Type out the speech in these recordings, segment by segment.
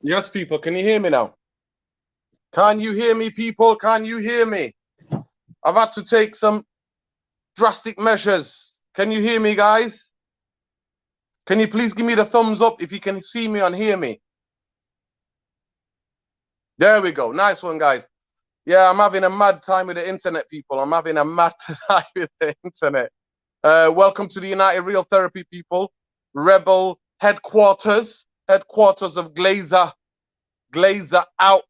Yes, people, can you hear me now? Can you hear me, people? Can you hear me? I've had to take some drastic measures. Can you hear me, guys? Can you please give me the thumbs up if you can see me and hear me? There we go. Nice one, guys. Yeah, I'm having a mad time with the internet, people. I'm having a mad time with the internet. Welcome to the United Real Therapy, people. Rebel headquarters of Glazer out.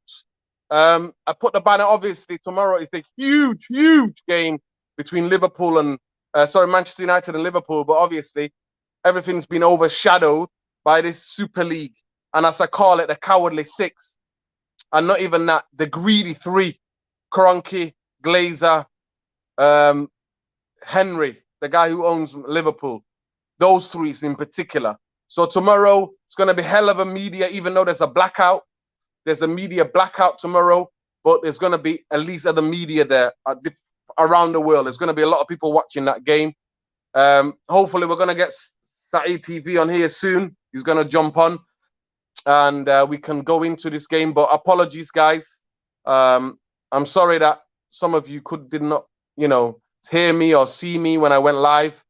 I put the banner, obviously, tomorrow is a huge, huge game between Liverpool and, Manchester United and Liverpool. But obviously, everything's been overshadowed by this Super League. And as I call it, the cowardly six. And not even that, the greedy three. Kroenke, Glazer, Henry, the guy who owns Liverpool. Those three in particular. So tomorrow, it's going to be hell of a media, even though there's a blackout. There's a media blackout tomorrow, but there's going to be at least other media there around the world. There's going to be a lot of people watching that game. Hopefully, we're going to get Saeed TV on here soon. He's going to jump on, and we can go into this game. But apologies, guys. I'm sorry that some of you did not, hear me or see me when I went live.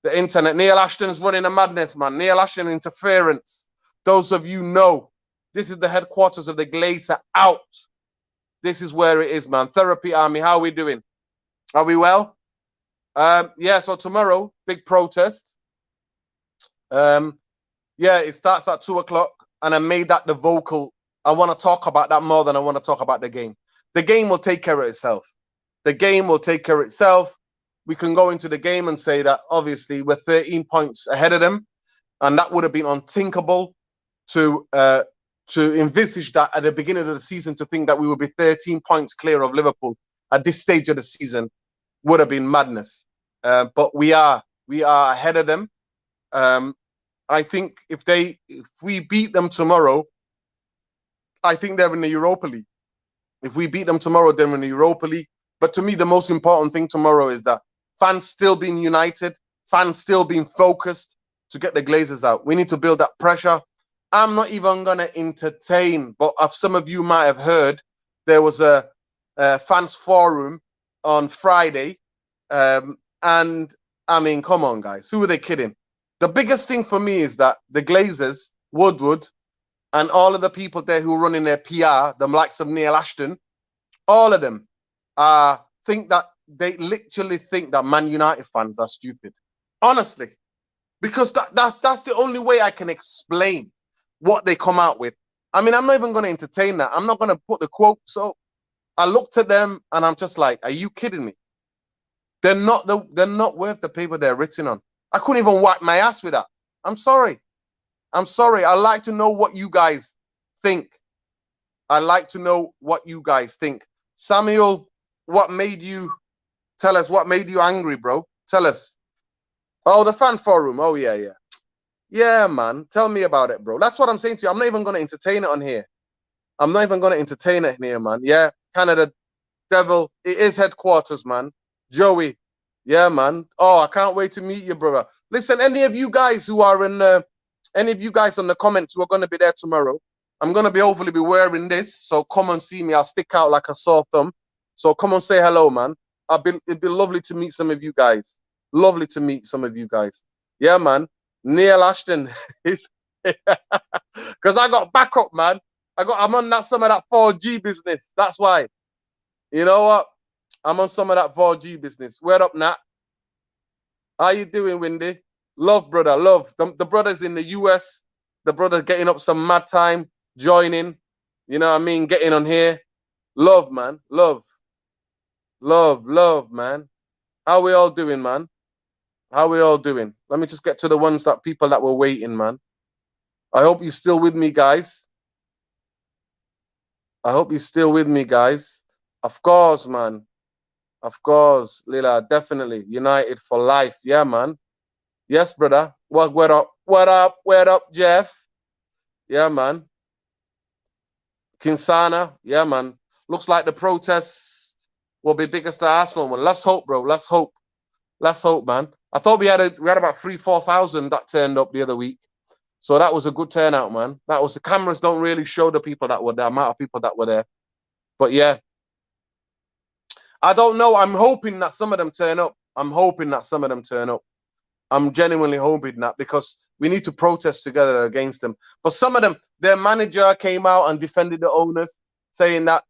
The internet. Neil Ashton's running a madness, man. Neil Ashton interference. Those of you know. This is the headquarters of the Glazer out. This is where it is, man. Therapy Army, how are we doing? Are we well? Yeah, so tomorrow, big protest. Yeah, it starts at 2:00, and I made that the vocal. I want to talk about that more than I want to talk about the game. The game will take care of itself. The game will take care of itself. We can go into the game and say that, obviously, we're 13 points ahead of them, and that would have been unthinkable to envisage that at the beginning of the season, to think that we would be 13 points clear of Liverpool at this stage of the season would have been madness. But we are ahead of them. I think if we beat them tomorrow, I think they're in the Europa League. If we beat them tomorrow, they're in the Europa League. But to me, the most important thing tomorrow is that fans still being united, fans still being focused to get the Glazers out. We need to build that pressure. I'm not even going to entertain, but if some of you might have heard, there was a fans forum on Friday. And I mean, come on, guys, who are they kidding? The biggest thing for me is that the Glazers, Woodward, and all of the people there who are running their PR, the likes of Neil Ashton, all of them think that they literally think that Man United fans are stupid. Honestly, because that's the only way I can explain what they come out with. I mean, I'm not even going to entertain that. I'm not going to put the quote. So I looked at them and I'm just like, are you kidding me? They're not worth the paper they're written on. I couldn't even wipe my ass with that. I'm sorry. I'd like to know what you guys think. I'd like to know what you guys think. Samuel, tell us what made you angry, bro? Tell us. Oh, the fan forum. Oh, yeah. Yeah, man. Tell me about it, bro. That's what I'm saying to you. I'm not even going to entertain it on here. I'm not even going to entertain it here, man. Yeah, Canada Devil. It is headquarters, man. Joey. Yeah, man. Oh, I can't wait to meet you, brother. Listen, any of you guys who are any of you guys on the comments who are going to be there tomorrow, I'm going to hopefully be wearing this. So come and see me. I'll stick out like a sore thumb. So come and say hello, man. It'd be lovely to meet some of you guys. Lovely to meet some of you guys. Yeah, man. Neil Ashton is because I got backup, man. I'm on some of that 4G business. That's why. You know what? I'm on some of that 4G business. Where up, Nat? How you doing, Windy? Love, brother. Love. The brothers in the US, the brother getting up some mad time, joining. You know what I mean? Getting on here. Love, man. Love, man. How we all doing, man? How we all doing? Let me just get to the people that were waiting, man. I hope you're still with me, guys. Of course, man. Of course, Lila, definitely. United for life. Yeah, man. Yes, brother. What up, Jeff? Yeah, man. Kinsana. Yeah, man. Looks like the protests will be biggest to Arsenal one. Let's hope, bro. Let's hope, man. I thought we had about 3,000-4,000 that turned up the other week. So that was a good turnout, man. That was, the cameras don't really show the people that were there, the amount of people that were there. But yeah, I don't know. I'm hoping that some of them turn up. I'm hoping that some of them turn up. I'm genuinely hoping that, because we need to protest together against them. But some of them, their manager came out and defended the owners, saying that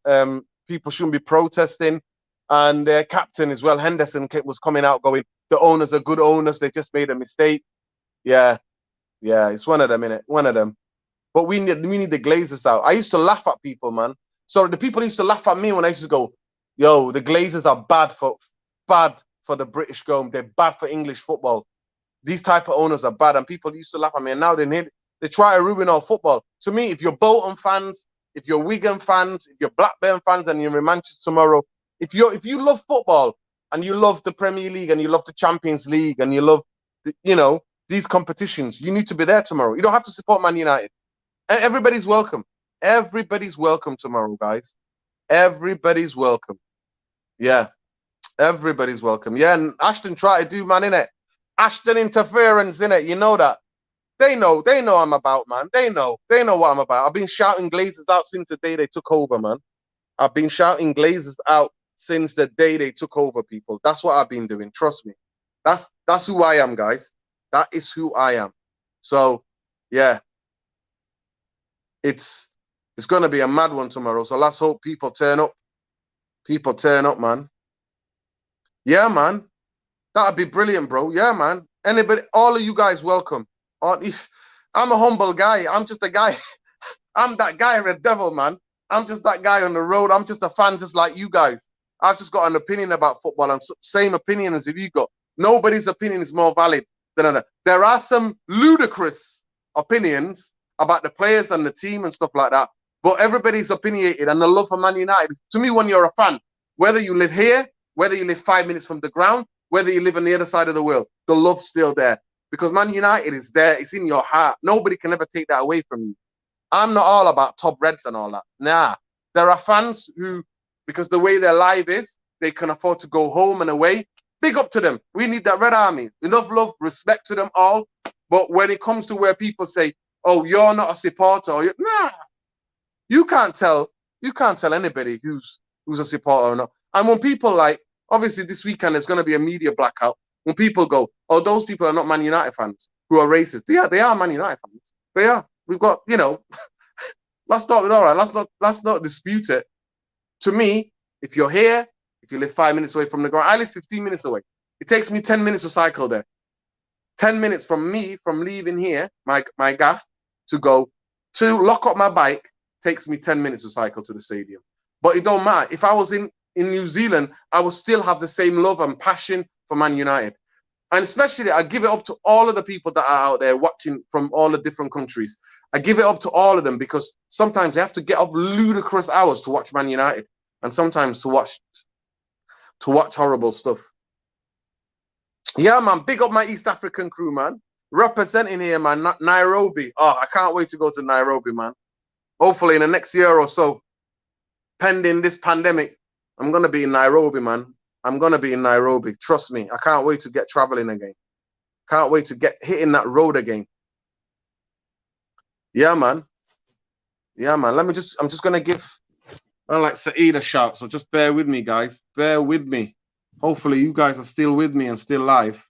people shouldn't be protesting. And their captain as well, Henderson, was coming out going, the owners are good owners. They just made a mistake. Yeah, it's one of them, innit? One of them. But we need the Glazers out. I used to laugh at people, man. So the people used to laugh at me when I used to go, yo, the Glazers are bad for the British game. They're bad for English football. These type of owners are bad, and people used to laugh at me, and now they try to ruin all football. To me, if you're Bolton fans, if you're Wigan fans, if you're Blackburn fans, and you're in Manchester tomorrow, if you love football and you love the Premier League and you love the Champions League and you love these competitions, you need to be there tomorrow. You don't have to support Man United. And everybody's welcome. Everybody's welcome tomorrow, guys. Everybody's welcome. Yeah, everybody's welcome. Yeah, and Ashton tried to do, man, innit? Ashton interference, innit? You know that. They know I'm about, man. They know what I'm about. I've been shouting Glazers out since the day they took over, man. I've been shouting Glazers out since the day they took over, people. That's what I've been doing. Trust me. That's who I am, guys. That is who I am. So, yeah. It's gonna be a mad one tomorrow. So let's hope people turn up. People turn up, man. Yeah, man. That'd be brilliant, bro. Yeah, man. Anybody, all of you guys welcome. I'm a humble guy. I'm just a guy. I'm that guy, Red Devil, man. I'm just that guy on the road. I'm just a fan just like you guys. I've just got an opinion about football, and same opinion as you got. Nobody's opinion is more valid than another. There are some ludicrous opinions about the players and the team and stuff like that, but everybody's opinionated, and the love for Man United. To me, when you're a fan, whether you live here, whether you live 5 minutes from the ground, whether you live on the other side of the world, the love's still there. Because Man United is there. It's in your heart. Nobody can ever take that away from you. I'm not all about top reds and all that. Nah. There are fans who, because the way their life is, they can afford to go home and away. Big up to them. We need that Red Army. Enough love, respect to them all. But when it comes to where people say, oh, you're not a supporter, nah. You can't tell anybody who's a supporter or not. And when people obviously this weekend there's going to be a media blackout. When people go, oh, those people are not Man United fans who are racist. Yeah, they are Man United fans. They are. We've got, let's start with all right. Let's not dispute it. To me, if you're here, if you live 5 minutes away from the ground, I live 15 minutes away. It takes me 10 minutes to cycle there. 10 minutes from me, from leaving here, my gaff, to go to lock up my bike, takes me 10 minutes to cycle to the stadium. But it don't matter. If I was in New Zealand, I would still have the same love and passion for Man United. And especially, I give it up to all of the people that are out there watching from all the different countries. I give it up to all of them, because sometimes they have to get up ludicrous hours to watch Man United, and sometimes to watch horrible stuff. Yeah, man, big up my East African crew, man. Representing here, man, Nairobi. Oh, I can't wait to go to Nairobi, man. Hopefully in the next year or so, pending this pandemic, I'm going to be in Nairobi, man. I'm going to be in Nairobi. Trust me. I can't wait to get traveling again. Can't wait to get hitting that road again. Yeah, man. Yeah, man. I'm just going to give, like Saeed a shout. So just bear with me, guys. Bear with me. Hopefully you guys are still with me and still live.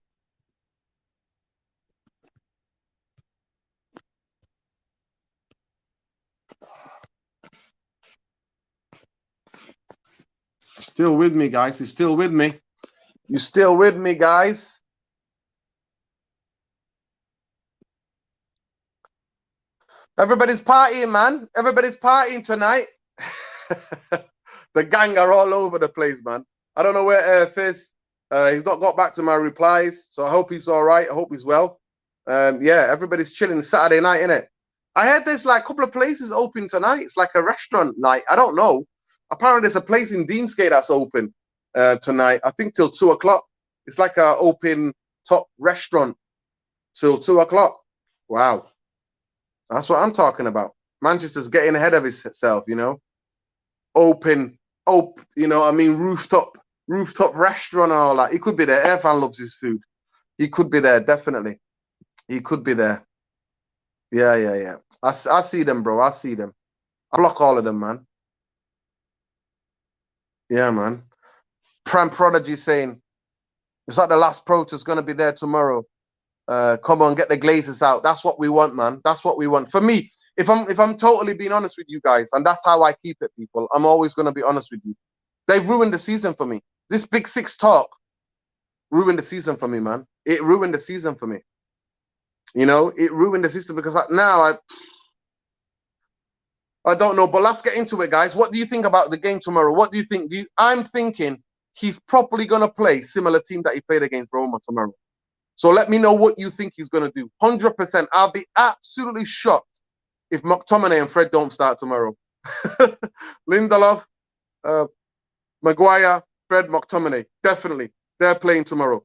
Still with me, guys. You're still with me. You still with me, guys? Everybody's partying, man. Everybody's partying tonight. The gang are all over the place, man. I don't know where Earth is. He's not got back to my replies, so I hope he's all right. I hope he's well. Yeah, everybody's chilling Saturday night, innit? I heard there's like a couple of places open tonight. It's like a restaurant night. I don't know. Apparently, there's a place in Deansgate that's open tonight. I think till 2 o'clock. It's like a open top restaurant till 2 o'clock. Wow. That's what I'm talking about. Manchester's getting ahead of itself, Open, rooftop restaurant and all that. He could be there. Irfan loves his food. He could be there, definitely. He could be there. Yeah, yeah, yeah. I see them, bro. I see them. I block all of them, man. Yeah, man. Prime Prodigy saying it's like the last protest going to be there tomorrow. Come on, get the Glazers out. That's what we want, man. That's what we want. For me, if I'm totally being honest with you guys, and that's how I keep it, people. I'm always going to be honest with you. They've ruined the season for me. This Big Six talk ruined the season for me, man. It ruined the season for me. You know, it ruined the season because now I don't know. But let's get into it, guys. What do you think about the game tomorrow? What do you think? I'm thinking he's probably going to play similar team that he played against Roma tomorrow. So let me know what you think he's going to do. 100%. I'll be absolutely shocked if McTominay and Fred don't start tomorrow. Lindelof, Maguire, Fred, McTominay. Definitely. They're playing tomorrow.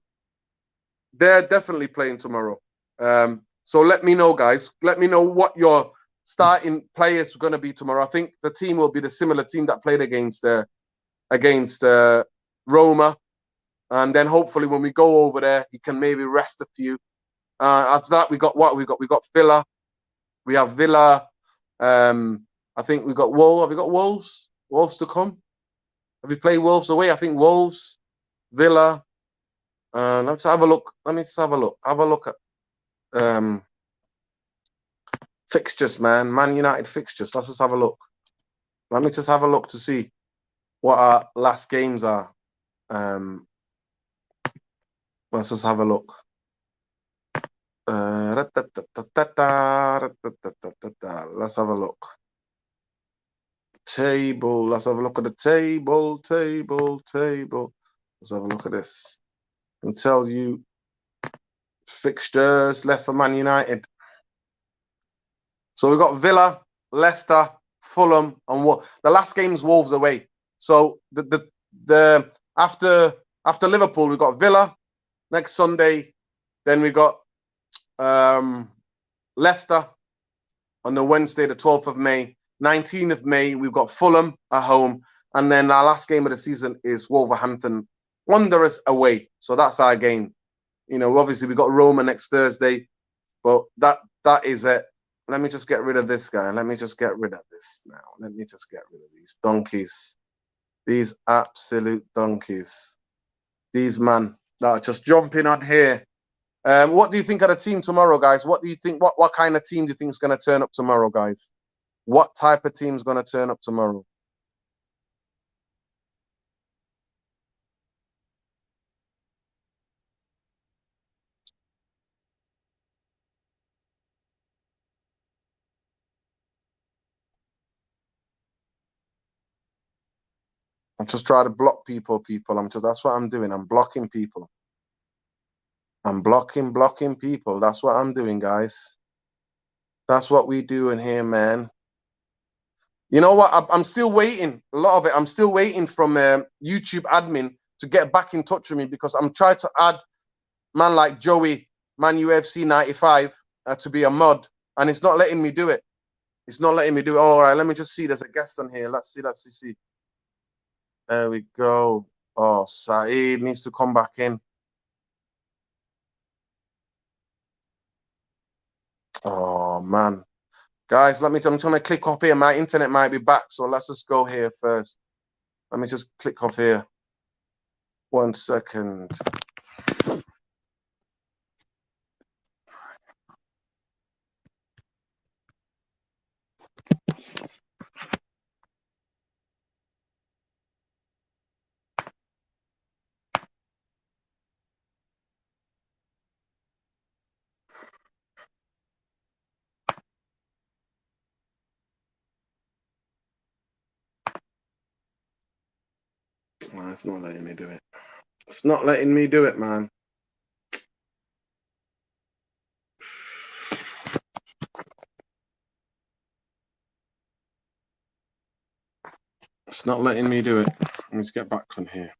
They're definitely playing tomorrow. So let me know, guys. Let me know what your starting players are going to be tomorrow. I think the team will be the similar team that played against Roma. And then hopefully when we go over there, he can maybe rest a few. After that, we got what? We got Villa. We have Villa. I think we got Wolves. Have we got Wolves? Wolves to come? Have we played Wolves away? I think Wolves, Villa. Let's have a look. Let me just have a look. Have a look at fixtures, man. Man United fixtures. Let's just have a look. Let me just have a look to see what our last games are. Let's just have a look. Let's have a look. Table. Let's have a look at the table. Let's have a look at this. And tell you fixtures left for Man United. So we've got Villa, Leicester, Fulham, and what the last game's Wolves away. So the after Liverpool, we've got Villa next Sunday. Then we got Leicester on the Wednesday, the 12th of May. 19th of May, we've got Fulham at home. And then our last game of the season is Wolverhampton Wanderers away. So that's our game. You know, obviously we got Roma next Thursday, but that is it. Let me just get rid of this guy. Let me just get rid of this now. Let me just get rid of these donkeys. These absolute donkeys. These man that are just jumping on here. What do you think of the team tomorrow, guys? What do you think? What kind of team do you think is going to turn up tomorrow, guys? What type of team is going to turn up tomorrow? I'm just trying to block people. That's what I'm doing. I'm blocking people. I'm blocking people. That's what I'm doing, guys. That's what we do in here, man. You know what? I'm still waiting. A lot of it. I'm still waiting from YouTube admin to get back in touch with me because I'm trying to add man like Joey, Man UFC 95 to be a mod, and it's not letting me do it. It's not letting me do it. All right, let me just see. There's a guest on here. Let's see. There we go. Oh, Saeed needs to come back in. Oh man, guys, I'm trying to click off here. My internet might be back, so let's just go here first. Let me just click off here. 1 second. No, it's not letting me do it. It's not letting me do it, man. It's not letting me do it. Let's get back on here.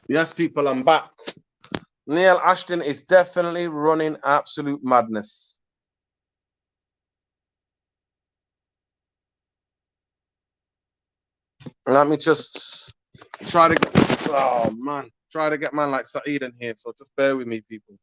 Yes, people, I'm back. Neil Ashton is definitely running absolute madness. Let me just try to get, oh man, try to get man like Saeed in here. So just bear with me, people.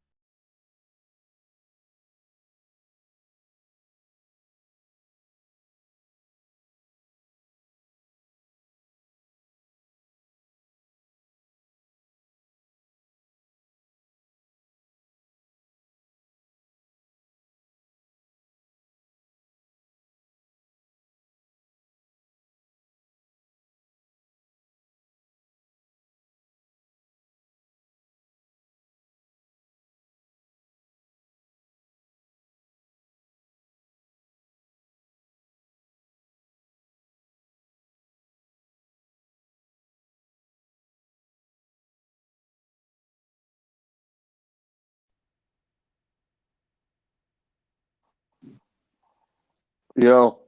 Yo,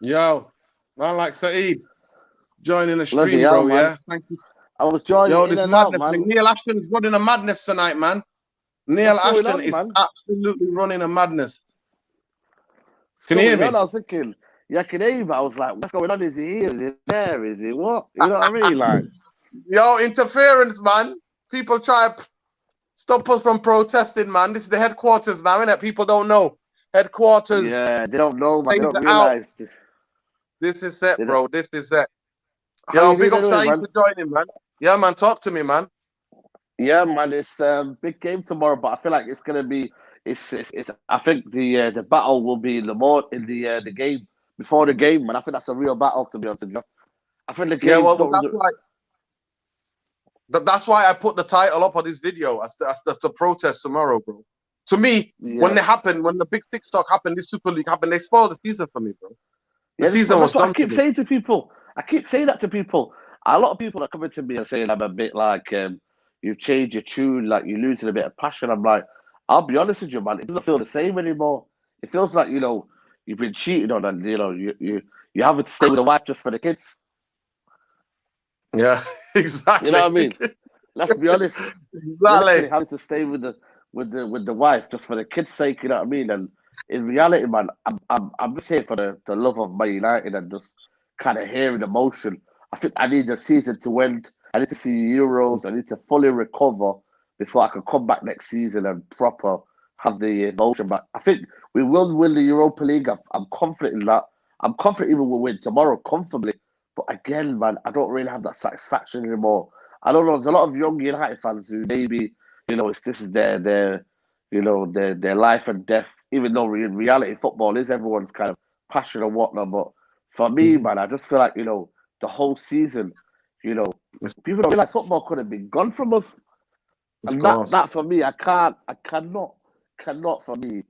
Yo, man like Saeed joining the bloody stream, hell, bro. man. Yeah, thank you. I was joining Yo, in this and out, madness. man. Neil Ashton's running a madness tonight, man. Neil What's going Ashton on, is man? absolutely running a madness. What's Can you hear going on? me? I was thinking, yeah, I can hear you, but I was like, what's going on? Is he here? Is he there? Is he what? You know what I mean? Like, Yo, interference, man. People try to stop us from protesting, man. This is the headquarters now, innit? People don't know. Headquarters. yeah, they don't know, man. They Things don't are out. realize. This is it, They don't... bro. This is it. How Yo, you big doing up anyway, Saeed man? for joining, man. Yeah, man. Talk to me, man. Yeah, man. It's a big game tomorrow, but I feel like it's gonna be. It's I think the battle will be in the game before the game, man. I think that's a real battle, to be honest with you. I think the Yeah, games well, don't. that's why I put the title up on this video as the protest tomorrow, bro. To me, when Yeah, they happened, when the big TikTok happened, this Super League happened, they spoiled the season for me, bro. The yeah. season was That's what I done for keep me. saying to people. I keep saying that to people. A lot of people are coming to me and saying I'm a bit like you've changed your tune, like you're losing a bit of passion. I'm like, I'll be honest with you, man. It doesn't feel the same anymore. It feels like you've been cheated on, and you having to stay with a wife just for the kids. Yeah, You know exactly. what I mean? Let's be honest. You're Exactly. literally having to stay with the wife just for the kids' sake. You know what I mean? And in reality, man, I'm just here for the love of Man United and just kind of hearing emotion. I think I need the season to end. I need to see Euros. I need to fully recover before I can come back next season and proper have the emotion back. I think we will win the Europa League. I'm confident in that. I'm confident even we'll win tomorrow comfortably. But again, man, I don't really have that satisfaction anymore. I don't know. There's a lot of young United fans who maybe this is their life and death. Even though in reality, football is everyone's kind of passion and whatnot. But for me, man, I just feel like the whole season, you know, people don't realize football could have been gone from us, Of and that course. for me, I cannot for me,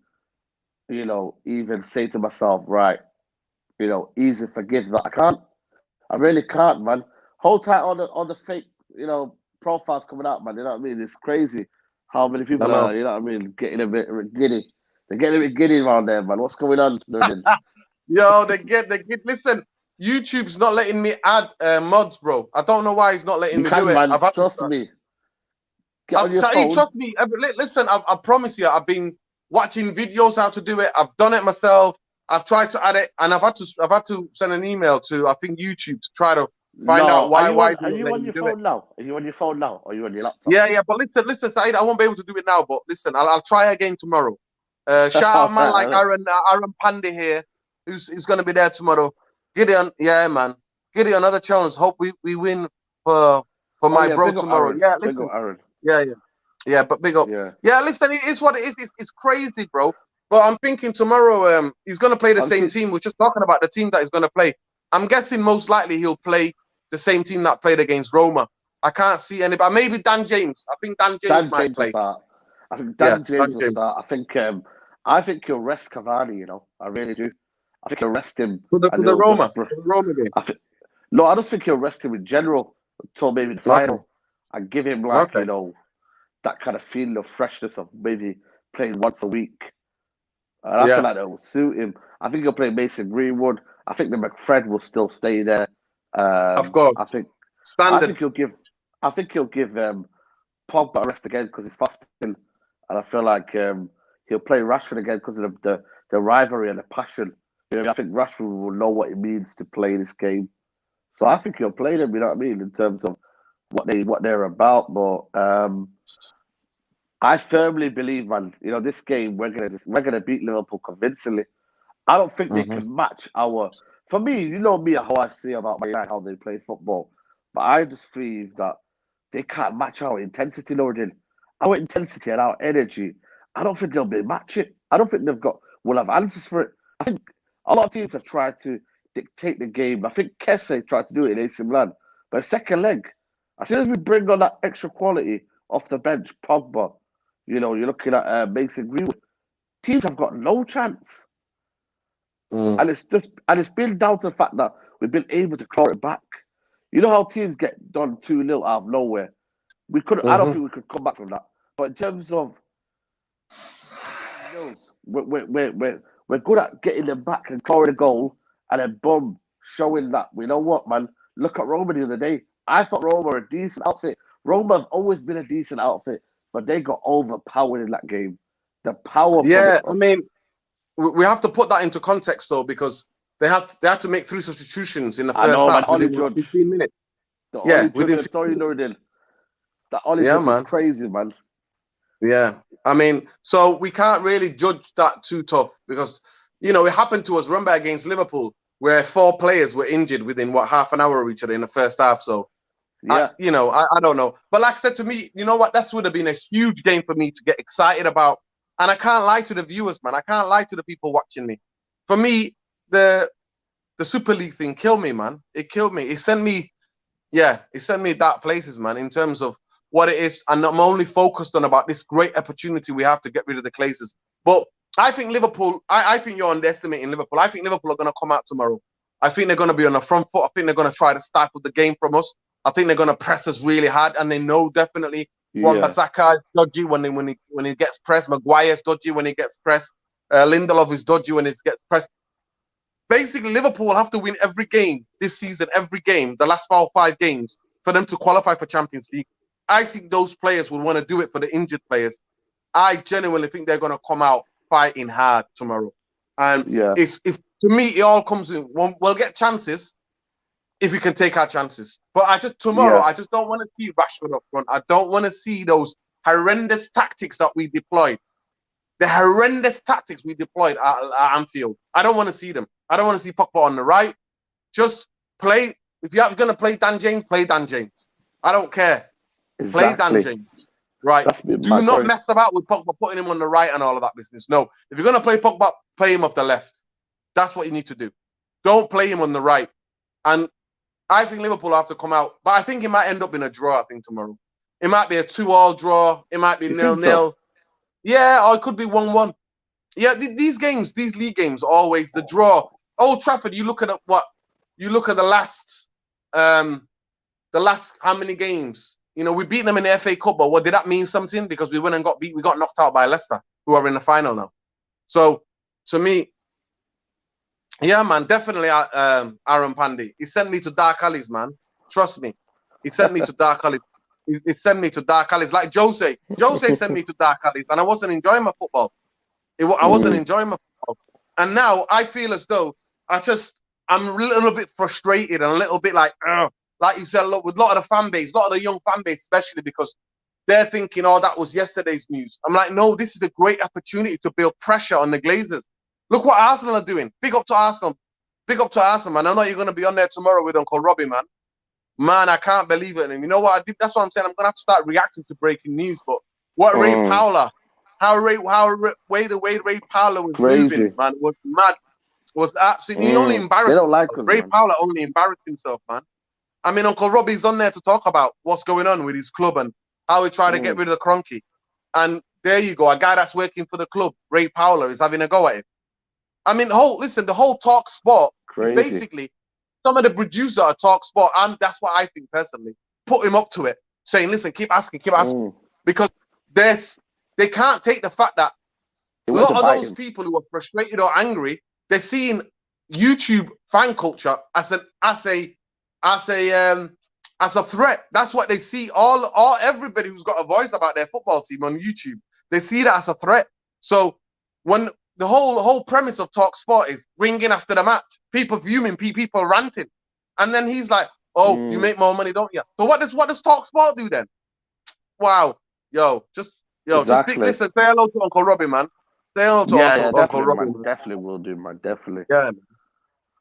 even say to myself, right, easy forgive that. I can't. I really can't, man. Hold tight on the fake, profiles coming out, man. You know what I mean? It's crazy how many I people know. are, you know what I mean, getting a bit giddy. They're getting a bit giddy around there, man. What's going on, Nurdin? Yo, listen, YouTube's not letting me add mods, bro. I don't know why he's not letting You me do can, it. man. Trust me. Get on your Saeed, phone. trust me. Listen, I promise you, I've been watching videos how to do it. I've done it myself. I've tried to add it, and I've had to send an email to I think YouTube to try to find out No, why are they're not you on letting me your do it. phone now? Are you on your phone now? Or are you on your laptop? Yeah, yeah, but listen, Saeed, I won't be able to do it now. But listen, I'll try again tomorrow. Shout out man like Aaron Panda here, who's gonna be there tomorrow. Gideon, yeah, man. Gideon, another challenge. Hope we win for Oh my yeah, bro big up tomorrow. Aaron. Yeah, Big up listen. Aaron. Yeah, yeah. Yeah, but big up. Yeah. Yeah, listen, it is what it is. It's crazy, bro. But I'm thinking tomorrow, he's gonna play the same Honestly, team. We're just talking about the team that he's gonna play. I'm guessing most likely he'll play the same team that played against Roma. I can't see anybody. Maybe Dan James. I think Dan James Dan might James will play. start. I think Yeah, Dan James Dan will James. start. I think he'll rest Cavani. I really do. I think he'll rest him, For the and for the he'll Roma. just. For the Roma game. I think no, I just think he'll rest him in general until maybe the Okay. final, and give him like Okay. that kind of feeling of freshness of maybe playing once a week. And I feel Yeah. like that will suit him. I think he'll play Mason Greenwood. I think the McFred will still stay there. Of course. I think Standard. he'll give. I think he'll give Pogba a rest again because he's fasting, and I feel like he'll play Rashford again because of the rivalry and the passion. You know, I think Rashford will know what it means to play this game, so I think he'll play them. You know what I mean in terms of what they're about. But I firmly believe, man. You know, this game we're gonna beat Liverpool convincingly. I don't think they Mm-hmm. can match our. For me, you know me, how I see about Man United, how they play football. But I just feel that they can't match our intensity, Nordin. Our intensity and our energy. I don't think they'll be match it. I don't think will have answers for it. I think a lot of teams have tried to dictate the game. I think Kesse tried to do it in AC Milan. But second leg, as soon as we bring on that extra quality off the bench, Pogba, you know, you're looking at Mason Greenwood. Teams have got no chance. Mm. And it's been down to the fact that we've been able to claw it back. You know how teams get done 2-0 out of nowhere. I don't Mm-hmm. think we could come back from that. But in terms of nils, we're good at getting them back and clawing a goal, and then boom, showing that we know what, man. Look at Roma the other day. I thought Roma were a decent outfit. Roma have always been a decent outfit, but they got overpowered in that game. The power from Yeah, it. I mean, we have to put that into context though, because they had to make 3 substitutions in the I first know, man. half Ollie within what, Judge. 15 minutes. The Yeah, Ollie Judge, within I'm sorry, 15 minutes. Nordin. The Ollie Yeah, Judge is man. crazy, man. Yeah. I mean, so we can't really judge that too tough because, you know, it happened to us. Remember against Liverpool, where 4 players were injured within what, half an hour of each other in the first half. So, Yeah. I don't know. But like I said to me, you know what? That would have been a huge game for me to get excited about. And I can't lie to the viewers, man. I can't lie to the people watching me. For me, the Super League thing killed me, man. It killed me. It sent me dark places, man, in terms of what it is. And I'm only focused on about this great opportunity we have to get rid of the Glazers. But I think Liverpool, I think you're underestimating Liverpool. I think Liverpool are going to come out tomorrow. I think they're going to be on the front foot. I think they're going to try to stifle the game from us. I think they're going to press us really hard, and they know definitely Yeah. Wan-Bissaka is dodgy when he gets pressed. Maguire's dodgy when he gets pressed. Lindelof is dodgy when he gets pressed. Basically, Liverpool will have to win every game this season, every game, the last 5 games, for them to qualify for Champions League. I think those players would want to do it for the injured players. I genuinely think they're going to come out fighting hard tomorrow. And if to me, it all comes in. We'll get chances if we can take our chances. But I just don't want to see Rashford up front. I don't want to see those horrendous tactics that we deployed. The horrendous tactics we deployed at Anfield. I don't want to see them. I don't want to see Pogba on the right. Just play. If you're going to play Dan James, play Dan James. I don't care. Exactly. Play Dan James. Right. Do not mess about with Pogba, putting him on the right and all of that business. No. If you're going to play Pogba, play him off the left. That's what you need to do. Don't play him on the right. And I think Liverpool have to come out. But I think it might end up in a draw, I think, tomorrow. It might be a 2-2 draw. It might be 0-0. So? Yeah, or it could be 1-1. Yeah, these games, these league games, always the draw. Old Trafford, you look at the last how many games? You know, we beat them in the FA Cup, but what did that mean something? Because we went and got beat. We got knocked out by Leicester, who are in the final now. So, to me, yeah, man, definitely Aaron Pandy. He sent me to dark alleys, man. Trust me. He sent me to dark alleys. He sent me to dark alleys. Like Jose. Jose sent me to dark alleys, and I wasn't enjoying my football. I wasn't enjoying my football. And now I feel as though I'm a little bit frustrated and a little bit like you said, with a lot of the fan base, a lot of the young fan base, especially because they're thinking, oh, that was yesterday's news. I'm like, no, this is a great opportunity to build pressure on the Glazers. Look what Arsenal are doing. Big up to Arsenal. Big up to Arsenal, man. I know you're going to be on there tomorrow with Uncle Robbie, man. Man, I can't believe it. And you know what I did? That's what I'm saying. I'm going to have to start reacting to breaking news. But what Ray Powler, the way Ray Powler was moving, man, was mad. Was absolutely he only embarrassed. They don't like us, Ray man. Powler only embarrassed himself, man. I mean, Uncle Robbie's on there to talk about what's going on with his club and how he tried to get rid of the Kroenke. And there you go, a guy that's working for the club, Ray Powler, is having a go at it. I mean, the whole Talk Sport is basically some of the producers at Talk Sport, and that's what I think personally, put him up to it, saying, listen, keep asking. Because they can't take the fact that a lot of those people who are frustrated or angry, they're seeing YouTube fan culture as a as a threat. That's what they see. Everybody who's got a voice about their football team on YouTube, they see that as a threat. So when the whole premise of Talk Sport is ringing after the match, people fuming, people ranting, and then he's like, "Oh, you make more money, don't you?" So what does Talk Sport do then? Wow, just big Exactly. listen. Say hello to Uncle Robbie, man. Say hello to Uncle Definitely, Robbie, man. man. Definitely will do, man. Definitely. Yeah, man.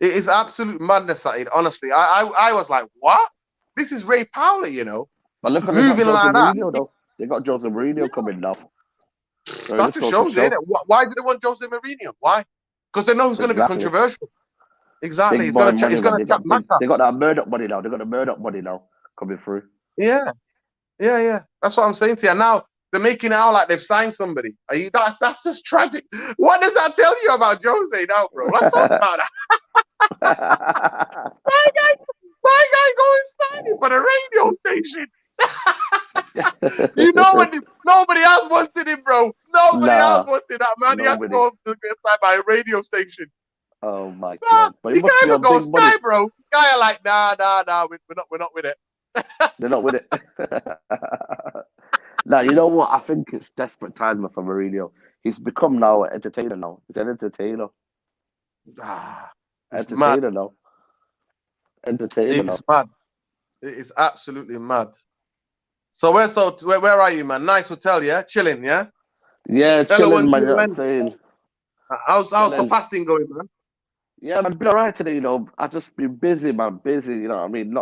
It is absolute madness, Saeed. Honestly, I was like, what? This is Ray Powler, But look, they got moving Jose like that. Mourinho though. They got Jose Mourinho coming now. So it That just just goes to shows show. it. Why do they want Jose Mourinho? Why? Because they know he's going to be Exactly. controversial. Exactly. Big boy money, He's man. going to chat matter. They got that Murdoch money now. They got the Murdoch money now coming through. Yeah. That's what I'm saying to you. Now they're making it out like they've signed somebody. That's just tragic. What does that tell you about Jose now, bro? Let's talk about that. My guy going signing for the radio station. When nobody else wanted him, bro. Nobody else wanted that man. He had to go to get signed by a radio station. Oh my god! But He it must can't be even on go big money. Sky, bro. Sky are like, nah, we're not with it. They're not with it. Now you know what? I think it's desperate times for Mourinho. He's become now an entertainer. Now he's an entertainer. It's Entertainer mad. now. Entertainer now. It's mad. It is absolutely mad. So where are you, man? Nice hotel, yeah? Chilling, yeah? Yeah, Hello, chilling, man. You know what I'm gentlemen. saying? How's the fasting going, man? Yeah, man, been alright today. I just been busy, man. Busy. You know what I mean?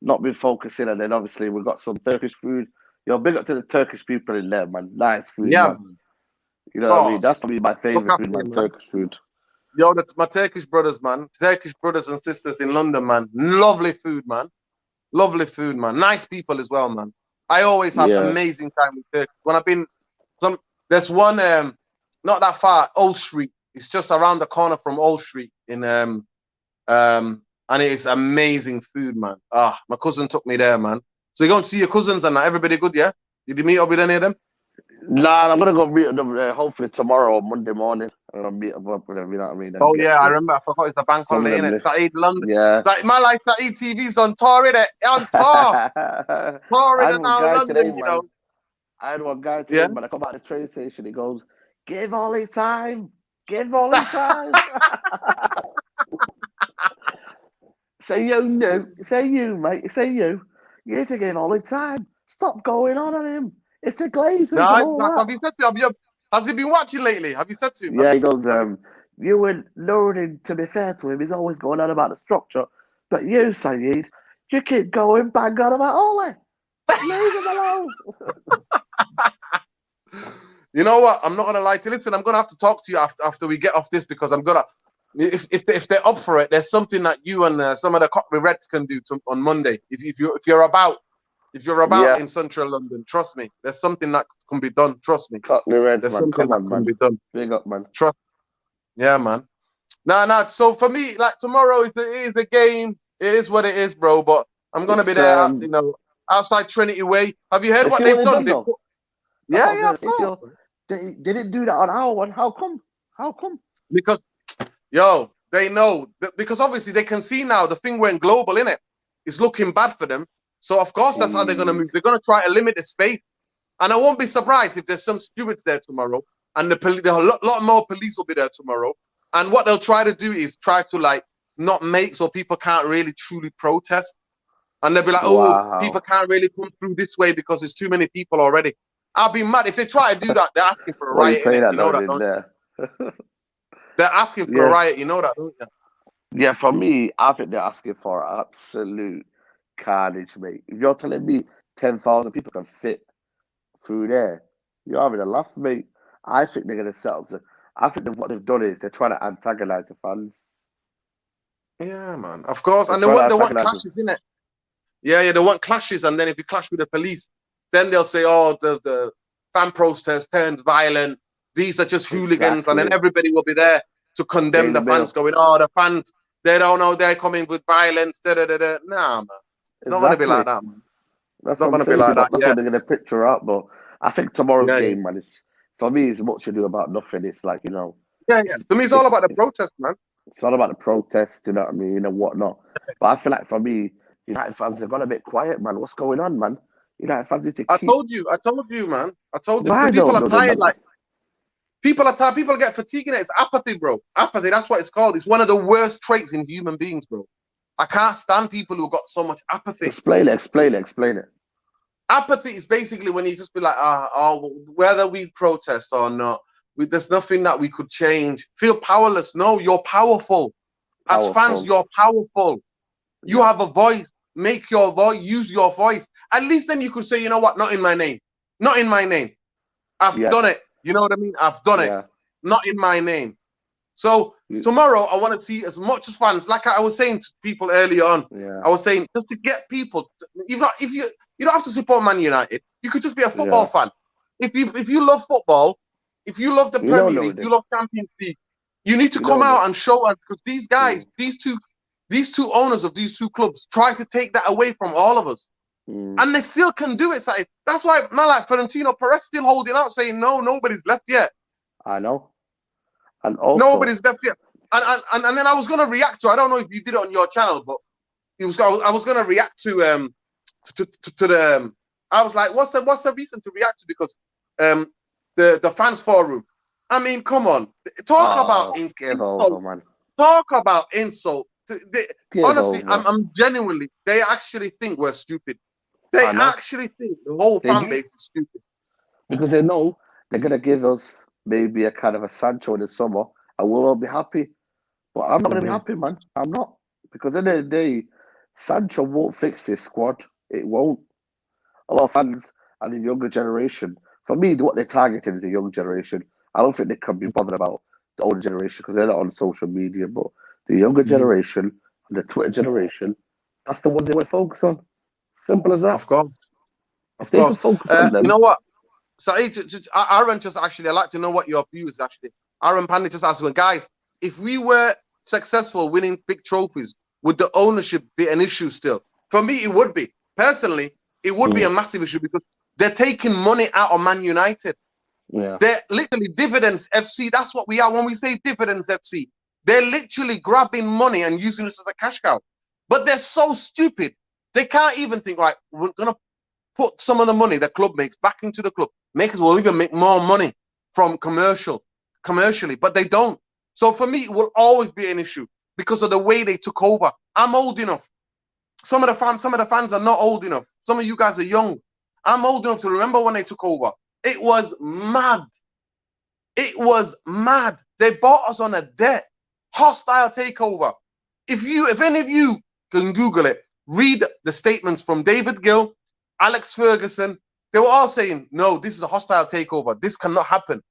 Not been focusing, and then obviously we've got some Turkish food. Big up to the Turkish people in there, man. Nice food, Yeah, man. man. You know what I mean? That's Stars. probably my Look favorite after food, man. him, man. Turkish food. My Turkish brothers, man. Turkish brothers and sisters in London, man. Lovely food, man. Lovely food, man. Nice people as well, man. I always have amazing time with Turkey. When I've been there's one not that far, Old Street. It's just around the corner from Old Street and it is amazing food, man. My cousin took me there, man. So you going to see your cousins and that? Everybody good, yeah? Did you meet up with any of them? Nah, I'm gonna go meet them hopefully tomorrow or Monday morning. I'm gonna meet them up with them, you know what I mean? Oh yeah, I remember. I forgot it's a bank holiday, innit? Saeed London. Yeah. My life, Saeed TV's on tour, innit? On tour. Touring now London, today, you know. I had one guy today, man. I come out of the train station. He goes, "Give Ollie time. Give Ollie time." Say you, mate. Say you. You need to give Ollie time. Stop going on him. It's the Glazers and all that. Have you said to him? Has he been watching lately? Have you said to him? Yeah, he goes, you were learning, to be fair to him, he's always going on about the structure. But you, Saeed, you keep going bang on about Ollie. Leave him alone. You know what? I'm not gonna lie to you. Listen, I'm gonna have to talk to you after we get off this because I'm gonna. If they're up for it, there's something that you and some of the Cockney Reds can do on Monday. If you're about in Central London, trust me, there's something that can be done. Trust me. Cockney Reds, there's man. something Come on, that man. can be done. Big up, man. Trust. Yeah, man. Nah. So for me, like tomorrow is a game. It is what it is, bro. But I'm gonna be there, outside Trinity Way. Have you heard what they've done? Yeah. They didn't do that on our one. How come? Because, they know because obviously they can see now the thing went global, innit? It's looking bad for them. So of course that's how they're gonna move. They're gonna try to limit the space, and I won't be surprised if there's some stewards there tomorrow, and a lot more police will be there tomorrow. And what they'll try to do is try to not make so people can't really truly protest, and they'll be like, people can't really come through this way because there's too many people already. I'll be mad if they try to do that. They're asking for a riot. You know that, don't you? They're asking for a riot. You know that, don't you? Yeah, for me, I think they're asking for absolute carnage, mate. If you're telling me 10,000 people can fit through there, you're having a laugh, mate. I think they're going to settle. I think what they've done is they're trying to antagonize the fans. Yeah, man. Of course, and they want clashes, innit? Yeah, they want clashes, and then if you clash with the police, then they'll say, the fan protest turns violent. These are just hooligans, and then everybody will be there to condemn the fans, going, the fans, they don't know they're coming with violence. Nah, man. It's not going to be like that, man. That's not going to be like that. That's what they're going to picture out. But I think tomorrow's game, man, for me, is much ado about nothing. It's like, Yeah. For me, it's all about the protest, man. It's all about the protest, you know what I mean, and whatnot. But I feel like for me, United fans have gone a bit quiet, man. What's going on, man? United fans need to I keep. told you, man. I told you Why because people don't are know the tired. man? Like people are tired. People get fatigued. It's apathy, bro. Apathy. That's what it's called. It's one of the worst traits in human beings, bro. I can't stand people who got so much apathy. Explain it. Apathy is basically when you just be like, whether we protest or not, there's nothing that we could change. Feel powerless. No, you're powerful. As fans, you're powerful. You have a voice. Make your voice. Use your voice. At least then you could say, you know what? Not in my name. Not in my name. I've done it. You know what I mean? I've done it. Not in my name. So tomorrow, I want to see as much as fans. Like I was saying to people earlier on, I was saying just to get people. If you don't have to support Man United, you could just be a football fan. If you love football, if you love the Premier League, you love Champions League, you need to come out and show us because these guys, these two owners of these two clubs, try to take that away from all of us. And they still can do it. That's why man like Florentino Perez still holding out, saying no, nobody's left yet. I know. And also, nobody's left yet. And then I was gonna react to. I don't know if you did it on your channel, but I was gonna react to the. I was like, what's the reason to react to? Because the fans forum. I mean, come on, talk about insult. Man. Talk about insult. Honestly, I'm genuinely. They actually think we're stupid. They actually think the whole fan base is stupid because they know they're gonna give us maybe a kind of a Sancho in the summer, and we'll all be happy. But I'm not gonna be happy, man. I'm not, because at the end of the day, Sancho won't fix this squad. It won't. A lot of fans and the younger generation, for me, what they're targeting is the young generation. I don't think they can be bothered about the older generation because they're not on social media. But the younger generation and the Twitter generation, that's the ones they want to focus on. Simple as that. Of course. You know what? Saeed, Aaron just actually, I'd like to know what your view is actually. Aaron Pandit just asked me, guys, if we were successful winning big trophies, would the ownership be an issue still? For me, it would be. Personally, it would be a massive issue because they're taking money out of Man United. Yeah. They're literally dividends FC. That's what we are. When we say dividends FC, they're literally grabbing money and using this as a cash cow. But they're so stupid. They can't even think, right, we're going to put some of the money the club makes back into the club. We'll even make more money from commercially, but they don't. So for me, it will always be an issue because of the way they took over. I'm old enough. Some of the fans are not old enough. Some of you guys are young. I'm old enough to remember when they took over. It was mad. It was mad. They bought us on a debt. Hostile takeover. If any of you can Google it, read the statements from David Gill, Alex Ferguson. They were all saying, no, this is a hostile takeover. This cannot happen.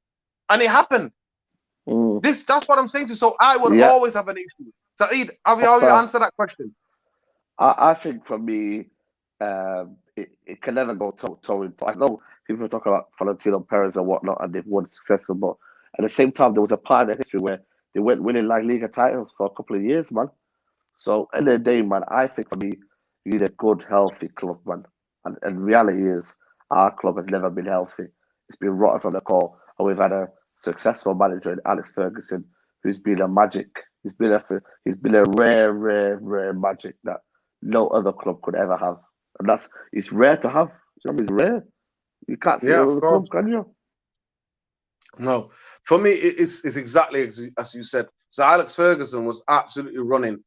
And it happened. That's what I'm saying to you. So I would always have an issue. Saeed, have you answered that question? I think for me, it can never go toe. I know people talk about Florentino Perez and whatnot, and they've won successful, but at the same time, there was a part of history where they went winning La Liga titles for a couple of years, man. So at the end of the day, man, I think for me, you need a good, healthy club, man. And reality is, our club has never been healthy. It's been rotten from the core, and we've had a successful manager in Alex Ferguson, who's been a magic. He's been a rare magic that no other club could ever have, and it's rare to have. It's rare. You can't see it with the club, can you? No, for me, it's exactly as you said. So Alex Ferguson was absolutely running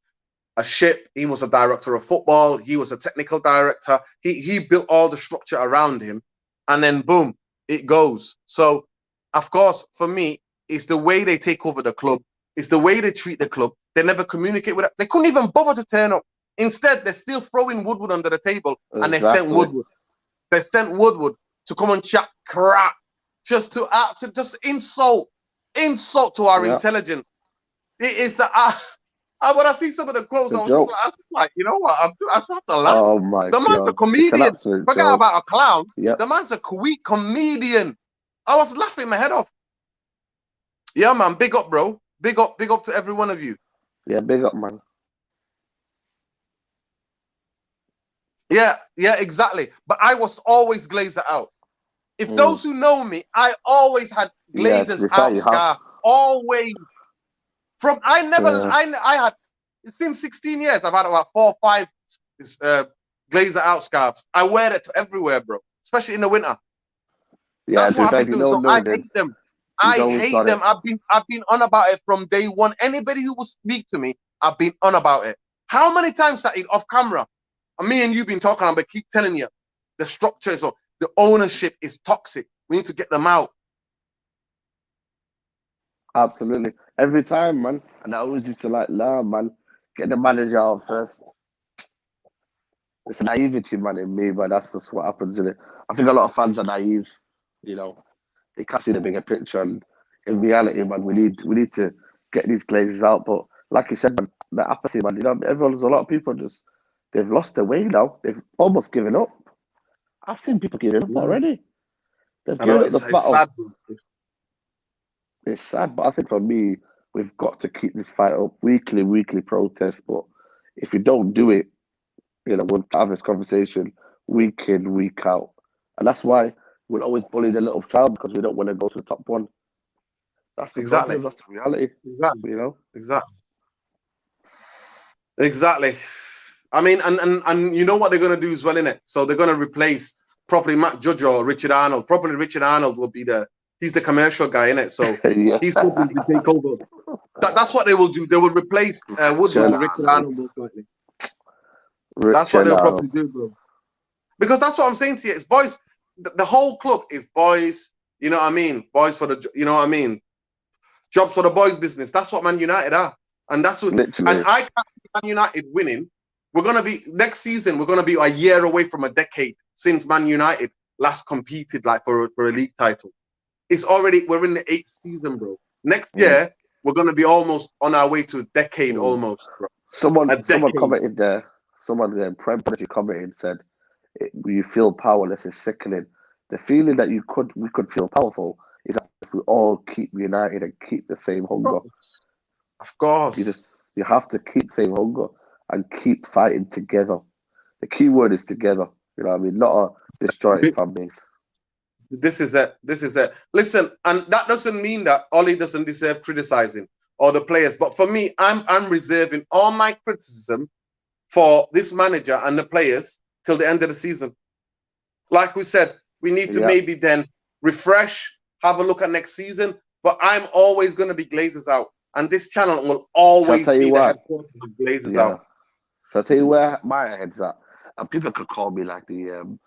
a ship. He was a director of football. He was a technical director. He built all the structure around him, and then boom, it goes. So, of course, for me, it's the way they take over the club. It's the way they treat the club. They never communicate with it. They couldn't even bother to turn up. Instead, they're still throwing Woodward under the table, and they sent Woodward. They sent Woodward to come and chat crap, just to just insult to our intelligence. It is the when I see some of the quotes, I was just like, you know what? I just have to laugh. Oh my God! The man's a comedian. Forget about a clown. Yep. The man's a comedian. I was laughing my head off. Yeah, man. Big up, bro. Big up to every one of you. Yeah, big up, man. Yeah, exactly. But I was always Glazer out. If those who know me, I always had Glazers out scarf. Always. I had, it's been 16 years. I've had about 4 or 5 It's Glazer out scarves. I wear that to everywhere, bro. Especially in the winter. Yeah, That's what I've if been you doing. don't So know, I then hate them. he's I always hate done them. it. I've been on about it from day one. Anybody who will speak to me, I've been on about it. How many times that off camera? And me and you been talking, but keep telling you the structures or the ownership is toxic. We need to get them out. Absolutely. Every time, man. And I always used to like, nah, man, get the manager out first. It's naivety, man, in me, but that's just what happens in it. I think a lot of fans are naive, you know. They can't see the bigger picture. And in reality, man, we need to get these glazes out. But like you said, man, the apathy, man, there's a lot of people just they've lost their way now. They've almost given up. I've seen people giving up Yeah. already. They've I know given up the it's battle. sad. It's sad, but I think for me, we've got to keep this fight up. Weekly protest. But if we don't do it, we'll have this conversation week in, week out. And that's why we'll always bully the little child because we don't want to go to the top one. That's the Exactly. problem. That's the reality. Exactly. You know. Exactly. Exactly. I mean, and you know what they're gonna do as well, innit? So they're gonna replace probably Matt Judge or Richard Arnold. Probably Richard Arnold will be he's the commercial guy, innit? So Yeah. he's probably to take over. That's what they will do. They will replace Woodward with Richard Arnold most likely. That's what Richard they'll probably Arnold. do, bro. Because that's what I'm saying to you. It's boys. The whole club is boys. You know what I mean? Boys for the. You know what I mean? Jobs for the boys' business. That's what Man United are, and that's what. Literally. And I can't see Man United winning. We're gonna be next season. We're gonna be a year away from a decade since Man United last competed like for a league title. We're in the 8th season, bro. Next year we're gonna be almost on our way to a decade, almost, bro. Someone A decade. commented there. Someone there, Prem commented and said, "You feel powerless. It's sickening. The feeling that we could feel powerful is that if we all keep united and keep the same hunger. Of course. You have to keep the same hunger and keep fighting together. The key word is together. You know what I mean? Not a disjointed fan base. This is it. This is it. Listen, and that doesn't mean that Ollie doesn't deserve criticizing or the players. But for me, I'm reserving all my criticism for this manager and the players till the end of the season. Like we said, we need to maybe then refresh, have a look at next season. But I'm always going to be Glazers out, and this channel will always be the headquarters of Glazers out. So I'll tell you where my head's at. And people could call me like the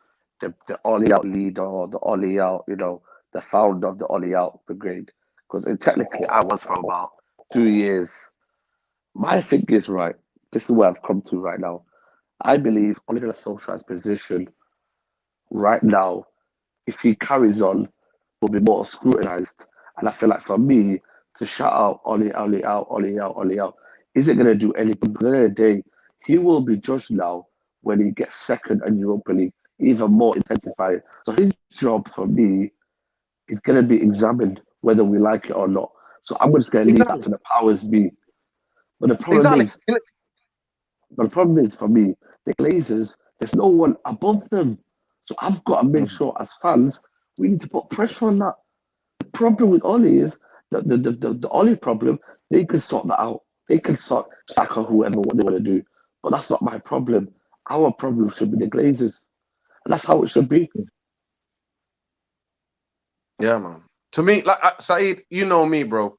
Ollie out leader or the Ollie out, the founder of the Ollie out brigade. Because technically I was for about 2 years. My thing is right. This is where I've come to right now. I believe Ole Gunnar Solskjaer's position right now, if he carries on, will be more scrutinized. And I feel like for me to shout out Ollie out, Ollie out, Ollie out, isn't going to do any good. At the end of the day, he will be judged now when he gets second in Europa League, even more intensified. So his job for me is going to be examined whether we like it or not. So I'm just going to leave that to the powers be. But the problem is for me, the Glazers, there's no one above them. So I've got to make sure as fans, we need to put pressure on that. The problem with Ollie is the Ollie problem, they can sort that out. They can sort Saka, whoever, what they want to do. But that's not my problem. Our problem should be the Glazers. And that's how it should be. Yeah, man. To me, like Saeed, you know me, bro.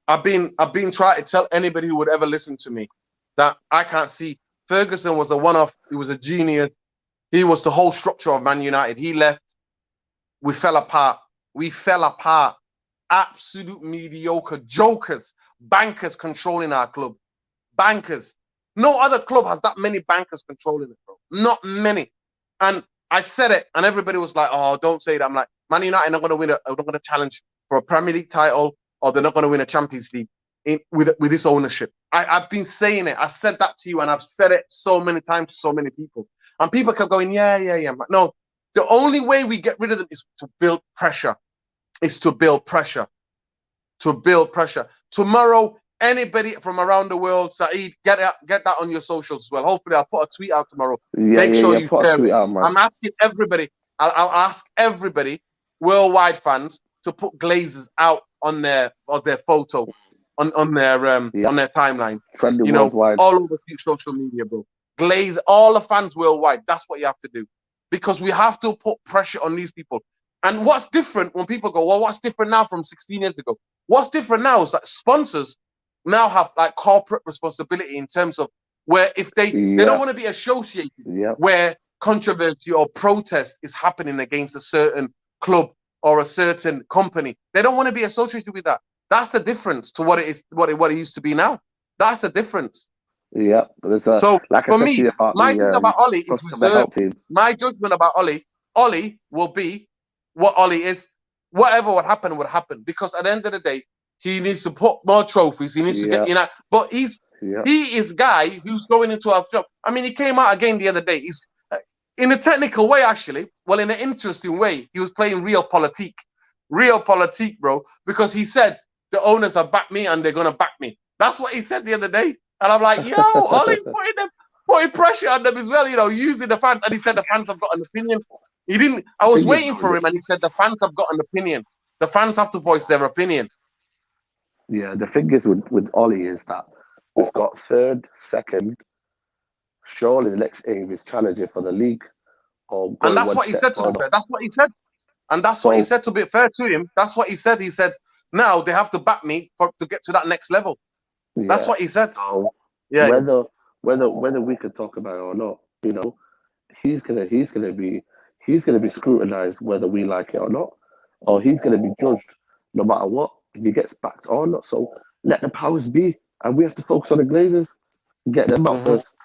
I've been trying to tell anybody who would ever listen to me that I can't see. Ferguson was a one-off. He was a genius. He was the whole structure of Man United. He left. We fell apart. We fell apart. Absolute mediocre jokers, bankers controlling our club. Bankers. No other club has that many bankers controlling it, bro. Not many. And I said it, and everybody was like, "Oh, don't say that." I'm like, Man United are not going to win. They're not going to challenge for a Premier League title, or they're not going to win a Champions League with this ownership. I've been saying it. I said that to you, and I've said it so many times to so many people. And people kept going, yeah. No, the only way we get rid of them is to build pressure. Is to build pressure. To build pressure. Tomorrow, anybody from around the world, Saeed, get that on your socials as well. Hopefully, I'll put a tweet out tomorrow. Make sure you put a tweet out, man. I'm asking everybody. I'll ask everybody, worldwide fans, to put Glazers out on their photo, on their timeline. Trending worldwide. All over social media, bro. glaze all the fans worldwide. That's what you have to do, because we have to put pressure on these people. And what's different when people go, well, what's different now from 16 years ago? What's different now is that sponsors now have like corporate responsibility in terms of where if they don't want to be associated where controversy or protest is happening against a certain club or a certain company. They don't want to be associated with that. That's the difference to what it is, what it used to be now. That's the difference. Yeah, so like for me, my thing about Ollie is reserved. My judgment about Ollie will be what Ollie is. Whatever would happen, because at the end of the day, he needs to put more trophies. He needs to get, but he is guy who's going into our job. I mean, he came out again the other day. He's in a technical way, actually. Well, in an interesting way, he was playing real politique, bro. Because he said the owners have backed me and they're gonna back me. That's what he said the other day, and I'm like, yo, Ollie putting pressure on them as well. Using the fans, and he said the fans have got an opinion. He didn't. I was waiting for him, and he said the fans have got an opinion. The fans have to voice their opinion. Yeah, the thing is with Ollie is that we've got third, second. Surely the next aim is challenging for the league. And that's what he said to them. That's what he said. And that's what he said, to be fair to him. That's what he said. He said, now they have to back me to get to that next level. Yeah. That's what he said. So whether we could talk about it or not, he's gonna be scrutinized whether we like it or not, or he's gonna be judged no matter what, if he gets backed or not. So let the powers be, and we have to focus on the Glazers, get them out first,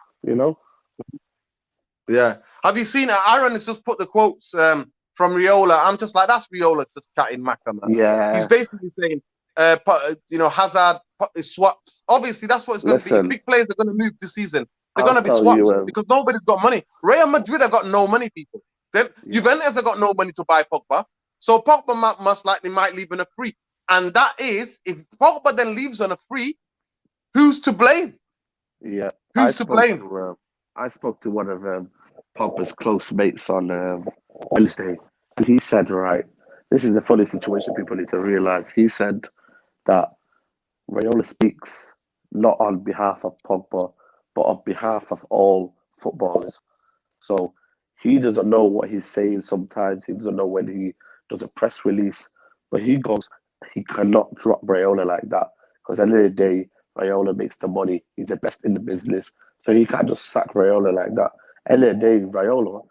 Yeah. Have you seen it? Aaron has just put the quotes from Riola. I'm just like, that's Riola just chatting Macca, man. Yeah. He's basically saying, Hazard swaps. Obviously, that's what it's going to be. Big players are going to move this season. They're going to be swaps because nobody's got money. Real Madrid have got no money, people. Juventus have got no money to buy Pogba. So Pogba most likely might leave on a free. And that is, if Pogba then leaves on a free, who's to blame? Yeah. Who's to blame? I spoke to one of Pogba's close mates on Wednesday. And he said, right, this is the funny situation people need to realize. He said that Raiola speaks not on behalf of Pogba, but on behalf of all footballers. So he doesn't know what he's saying sometimes. He doesn't know when he does a press release. But he cannot drop Raiola like that. Because at the end of the day, Raiola makes the money. He's the best in the business. So he can't just sack Raiola like that. At the end of the day, Raiola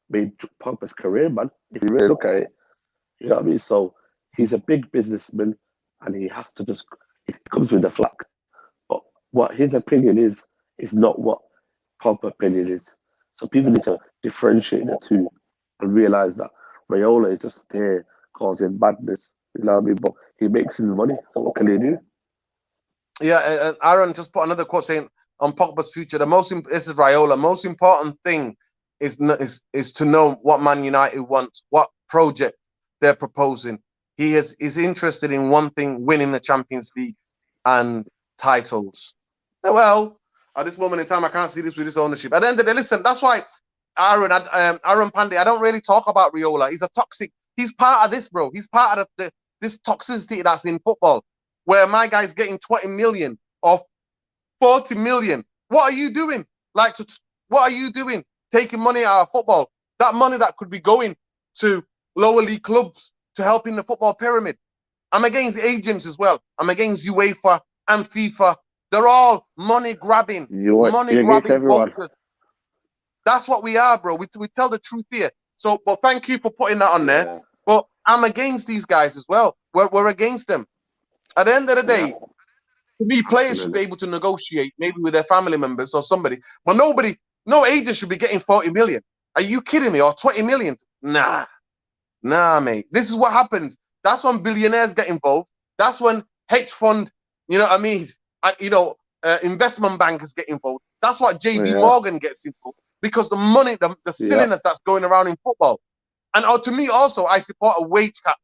made Pogba's career, man. If you really look at it, you know what I mean? So he's a big businessman, and he has to just, it comes with the flack. But what his opinion is not what Pogba's opinion is. So people need to differentiate the two and realize that Raiola is just there causing madness. You know what I mean? But he makes his money. So what can he do? Yeah, and Aaron just put another quote saying on Pogba's future, this is Raiola, most important thing is to know what Man United wants, what project they're proposing. He is interested in one thing, winning the Champions League and titles. Well, at this moment in time, I can't see this with his ownership. At the end of the day, listen, that's why Aaron Pandey, I don't really talk about Raiola. He's part of this, bro. He's part of this toxicity that's in football, where my guy's getting 20 million or 40 million. What are you doing? What are you doing? Taking money out of football. That money that could be going to lower league clubs to help in the football pyramid. I'm against agents as well. I'm against UEFA and FIFA. They're all money grabbing. Money grabbing everyone. That's what we are, bro. We tell the truth here. So, but thank you for putting that on there. But I'm against these guys as well. We're against them. At the end of the day, to me, players should be able to negotiate, maybe with their family members or somebody. But no agent should be getting 40 million. Are you kidding me? Or 20 million? Nah, mate. This is what happens. That's when billionaires get involved. That's when hedge fund, investment bankers get involved. That's what JB Morgan gets involved. Because the money, the silliness that's going around in football. And to me also, I support a wage cap.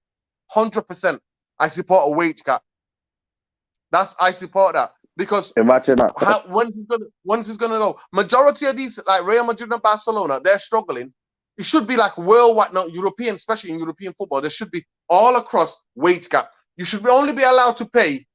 100%. I support a wage cap. I support that. Because imagine that. When's it's gonna go? Majority of these, like Real Madrid and Barcelona, they're struggling. It should be like worldwide, not European, especially in European football. There should be all across wage cap. You should only be allowed to pay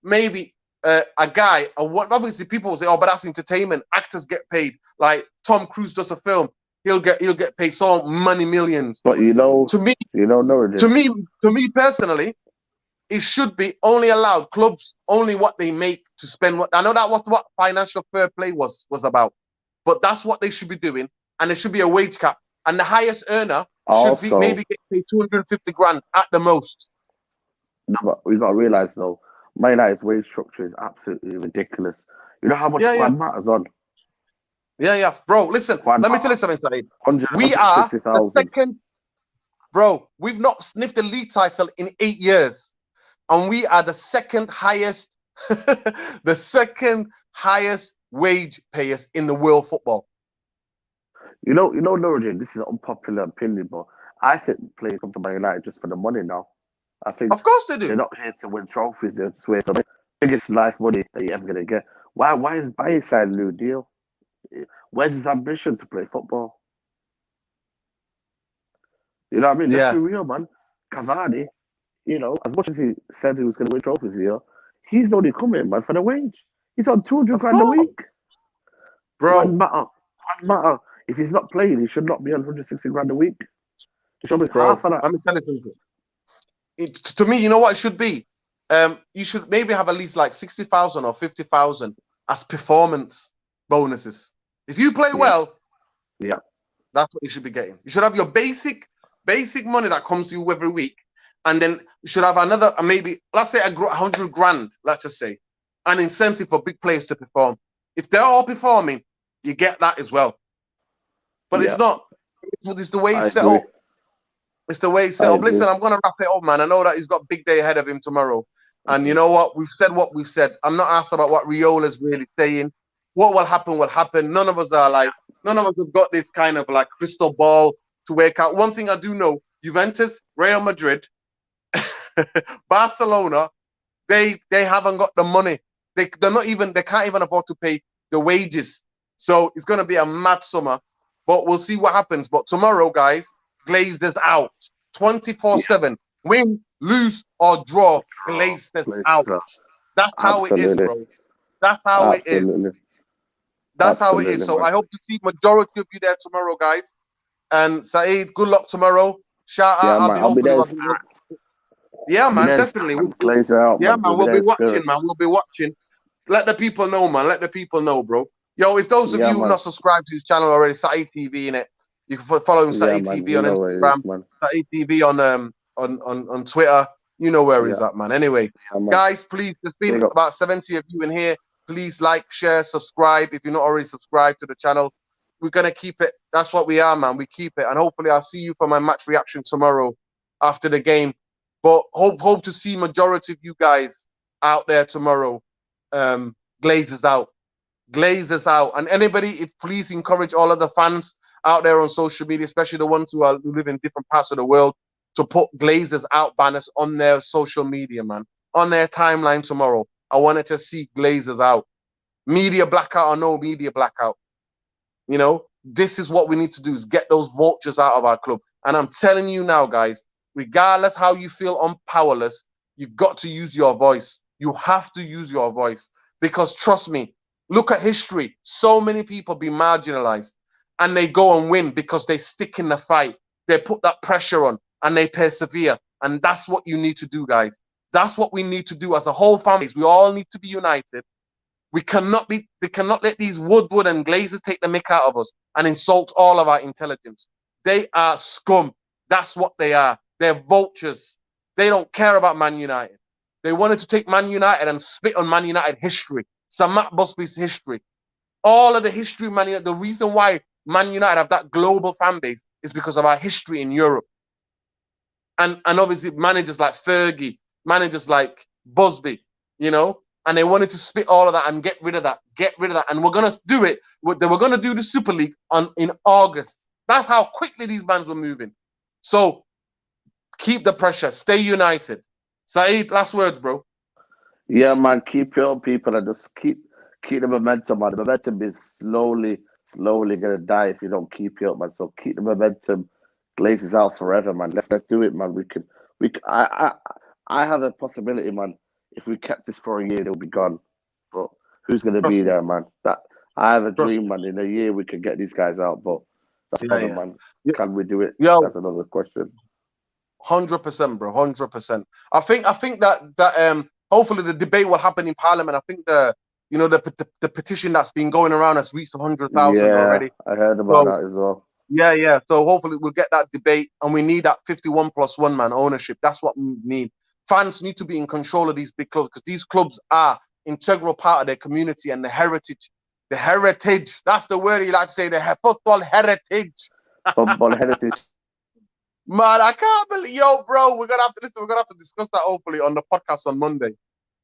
maybe a guy, obviously people will say, oh, but that's entertainment. Actors get paid. Like Tom Cruise does a film, he'll get paid so many millions. But To me, no, to me personally, it should be only allowed clubs only what they make to spend. What I know that was what financial fair play was about, but that's what they should be doing, and there should be a wage cap, and the highest earner should be also, maybe get paid 250 grand at the most. no, but we got to realize though, Man United's wage structure is absolutely ridiculous. You know how much Yeah, yeah, Juan Mata's on? yeah. Bro, listen, Juan let me tell Mata, you something, Saeed. 100, We are the 160,000. second, bro. We've not sniffed the league title in 8 years, and we are the second highest, the second highest wage payers in the world football. Norwich, this is an unpopular opinion, but I think players come to Man United just for the money now. I think Of course they they're do. not here to win trophies. They're just here for the biggest life money that you're ever gonna get. Why is Bayer signing a new deal? Where's his ambition to play football? You know what I mean? Let's be Yeah, real, man. Cavani, as much as he said he was going to win trophies here, he's only coming, man, for the wage. He's on 200 of grand a course, week. bro. One matter. If he's not playing, he should not be on 160 grand a week. He should be half Bro, of that. let me tell you something. To me, you know what it should be? You should maybe have at least like 60,000 or 50,000 as performance bonuses. If you play Yeah, well, yeah, that's what you should be getting. You should have your basic money that comes to you every week, and then you should have another, maybe let's say 100 grand, let's just say, an incentive for big players to perform. If they're all performing, you get that as well. But yeah. it's not. It's the way I it's set agree. up. It's the way it's set I up. agree. Listen, I'm gonna wrap it up, man. I know that he's got a big day ahead of him tomorrow. And you know what? We've said what we've said. I'm not asked about what Riola's really saying. What will happen will happen. None of us have got this kind of like crystal ball to work out. One thing I do know, Juventus, Real Madrid, Barcelona, they haven't got the money. They can't even afford to pay the wages. So it's gonna be a mad summer. But we'll see what happens. But tomorrow, guys, Glazers out. 24/7. Win, lose, or draw. Glazers out. That's how it is, Absolutely. bro. That's how it is. Absolutely. That's how it is. Absolutely, So man. I hope to see majority of you there tomorrow, guys. And Saeed, good luck tomorrow. Shout out. Yeah, man. I'll be there in spirit. Yeah, I'll be man, there in definitely. spirit, man. Glazer out, Yeah, man. man, We'll be we'll there be in spirit. watching, man. We'll be watching. Let the people know, man. Let the people know, bro. Yo, if those of Yeah, you who man. not subscribed to his channel already, Saeed TV in it. You can follow him, Yeah, Saeed man. TV You on know where it Instagram, is, man. Saeed TV on Twitter. You know where he's Yeah. at, man. Anyway, Yeah, man. guys, please, there's been Big up. about 70 of you in here. Please like, share, subscribe if you're not already subscribed to the channel. We're gonna keep it. That's what we are, man. We keep it, and hopefully, I'll see you for my match reaction tomorrow after the game. But hope to see majority of you guys out there tomorrow. Glazers out. Glazers out. And anybody, if please encourage all of the fans out there on social media, especially the ones who live in different parts of the world, to put Glazers out banners on their social media, man, on their timeline tomorrow. I wanted to see Glazers out. Media blackout or no media blackout. You know, this is what we need to do: is get those vultures out of our club. And I'm telling you now, guys, regardless how you feel powerless, you got to use your voice. You have to use your voice, because trust me, look at history. So many people be marginalized and they go and win because they stick in the fight. They put that pressure on and they persevere. And that's what you need to do, guys. That's what we need to do as a whole family. We all need to be united. They cannot let these Woodward and Glazers take the mick out of us and insult all of our intelligence. They are scum. That's what they are. They're vultures. They don't care about Man United. They wanted to take Man United and spit on Man United history. Sir Matt Busby's history. All of the history of Man United. The reason why Man United have that global fan base is because of our history in Europe. And obviously managers like Fergie, managers like Busby, you know, and they wanted to spit all of that and get rid of that, and we're gonna do it. They were gonna do the Super League in August. That's how quickly these bands were moving. So keep the pressure, stay united. Saeed, last words, bro. Yeah, man. Keep your people and just keep the momentum, man. The momentum is slowly gonna die if you don't keep it up, man. So keep the momentum. Glazes out forever, man. Let's do it, man. I have a possibility, man. If we kept this for a year, it'll be gone. who's going to Trust be me. there, man. That I have a Trust dream, man. In a year, we can get these guys out, but that's me. Yeah, another yeah. man. Can we do it? Yo, That's another question. 100%, bro. 100%. I think that hopefully the debate will happen in Parliament. I think the petition that's been going around has reached 100,000 Yeah, already. I heard about So that as well. yeah, yeah. So hopefully we'll get that debate, and we need that 51+1 man ownership. That's what we need. Fans need to be in control of these big clubs because these clubs are integral part of their community and the heritage. The heritage. That's the word you like to say. The football heritage. Football heritage. Man, I can't believe, yo, bro. We're gonna have to listen. We're gonna have to discuss that hopefully on the podcast on Monday.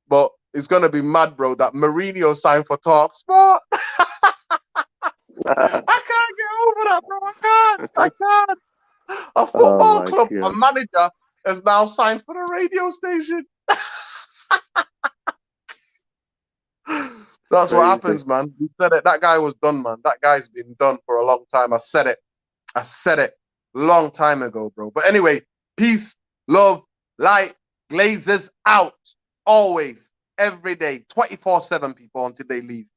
But it's gonna be mad, bro. That Mourinho signed for Talk Sport. I can't get over that, bro. I can't. I can't. A Oh football my club, a god. manager has now signed for the radio station. That's what Crazy. happens, man. We said it. That guy was done, man. That guy's been done for a long time. I said it. I said it long time ago, bro. But anyway, peace, love, light, glazes out. Always, every day, 24/7, people, until they leave.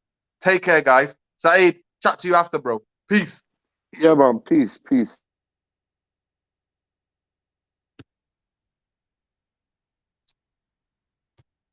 Take care, guys. Saeed, chat to you after, bro. Peace. Yeah, man. Peace. Peace.